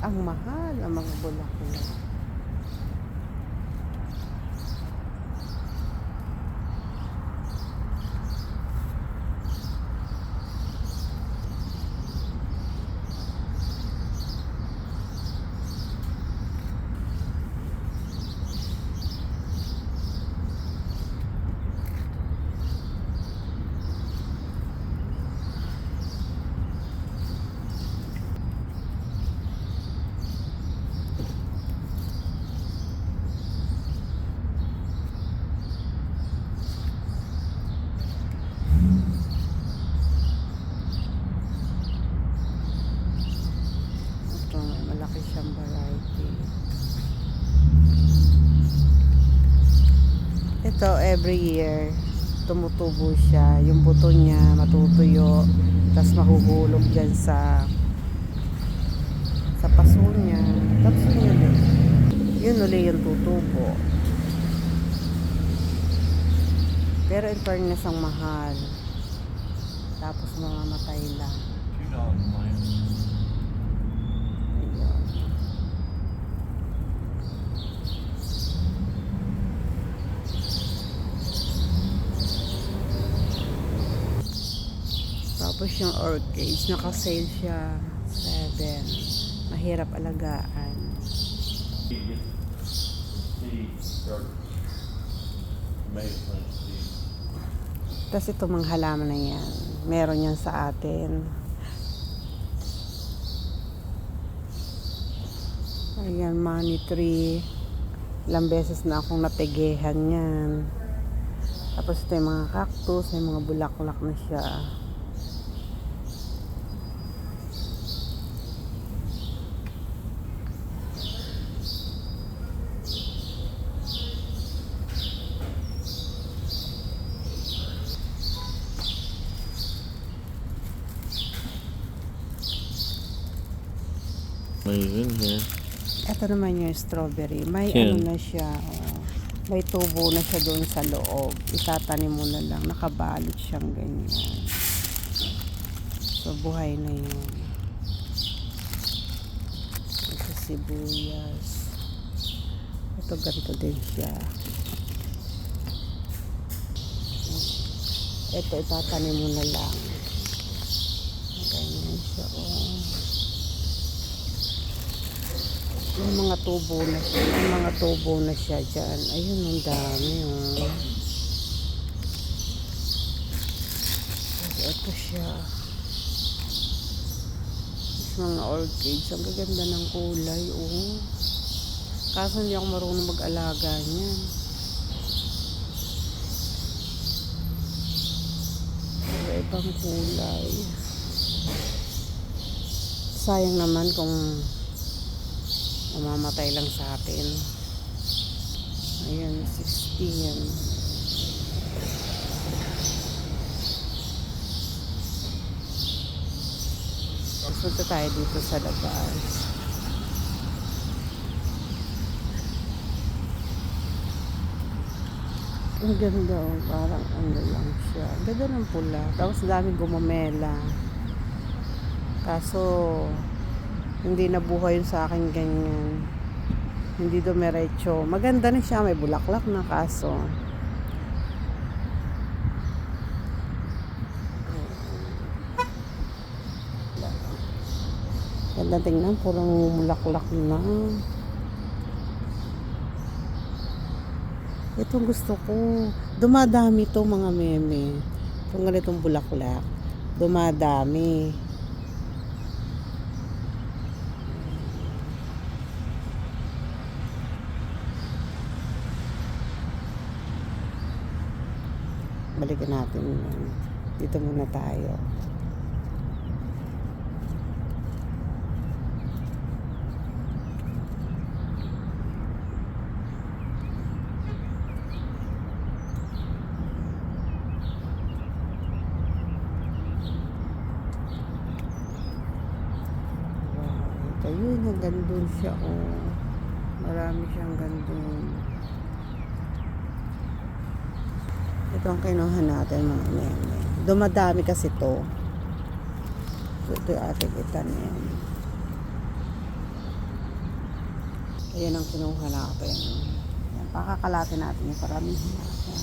Ang mahal ang mga bulaklak. Ito, may malaki siyang variety. Ito, every year, tumutubo siya. Yung buto niya, matutuyo. Tapos mahuhulog dyan sa paso niya. Tapos yun ulit. Yun ulit yung tutubo. Pero in fairness, ang mahal. Tapos mamamatay lang. Ayun. Tapos yung orchids, naka-sale siya 7. Mahirap alagaan. Tapos itong mga halaman na yan, meron yan sa atin. Ayan, money tree. Ilang beses na akong nategehan yan. Tapos ito yung mga cactus, may mga bulaklak na siya. Amazing here. Ito naman yung strawberry. May Yan. ano na siya. May tubo na siya doon sa loob. Itatanim mo na lang. Nakabalot siyang ganyan. So, buhay na yun. Ito sibuyas. Ito ganito din siya. Ito itatanim mo na lang. Ganyan siya. Oh. May mga tubo na siya. May mga tubo na siya dyan. Ayun, ang dami. Oh. Ito siya. Mga orchids. Ang gaganda ng kulay. Oh. Kaso hindi ako marunong mag-alaga niyan. Ibang kulay. Sayang naman kung mamamatay lang sa atin. Ayan, 60 yan. Punta tayo dito sa labas. Ang ganda, oh, parang ano lang siya. Ang ganda ng pula. Tapos daming gumamela. Kaso hindi nabuhay yun sa akin ganyan. Hindi dumiretso. Maganda na siya. May bulaklak na kaso. Ganda tingnan. Puro mulaklak na. Ito gusto ko. Dumadami to mga meme. Itong ganitong bulaklak. Dumadami. Balikan natin yan. Dito muna tayo. Wow. Ayun, hanggang doon siya. Oh. Marami siyang gandun. Ito ang kinuha natin mga meme. Dumadami kasi to. Ito yung ating itanim. Ayan ang kinuha natin. Ayan, pakakalatin natin yung paramihan natin.